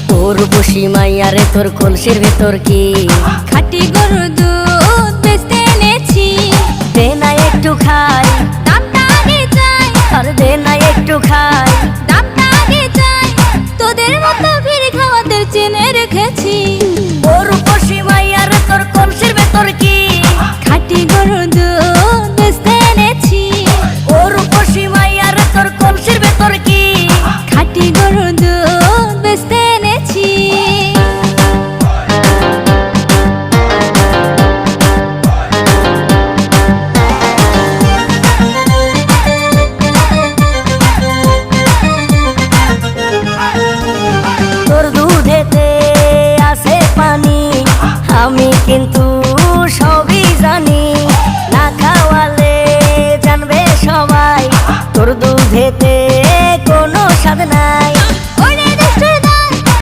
তোর বসি মাইয়ারে তোর কলসির ভেতর কি খাঁটি গরুর দুধ বেচতে এনেছি। দে না একটু খাই, দামটা আগে চাই, আর দে না একটু খাই। দামটা আগে চাই, তোদের মতো ভিড় খাওয়াদের চেনে রেখেছি। তোর বসি মাইয়ারে তোর কলসির ভেতর কি খাঁটি গরুর দুধ বেচতে এনেছি। ওর বসি মাইয়ারে তোর কলসির ভেতর কি খাঁটি গরুর দুধ বেচতে এনেছি। তোর দুধেতে আছে পানি, আমি কিন্তু সবই জানি। না খাওয়ালে জানবে সবাই তোর দুধেতে কোনো স্বাদ নাই।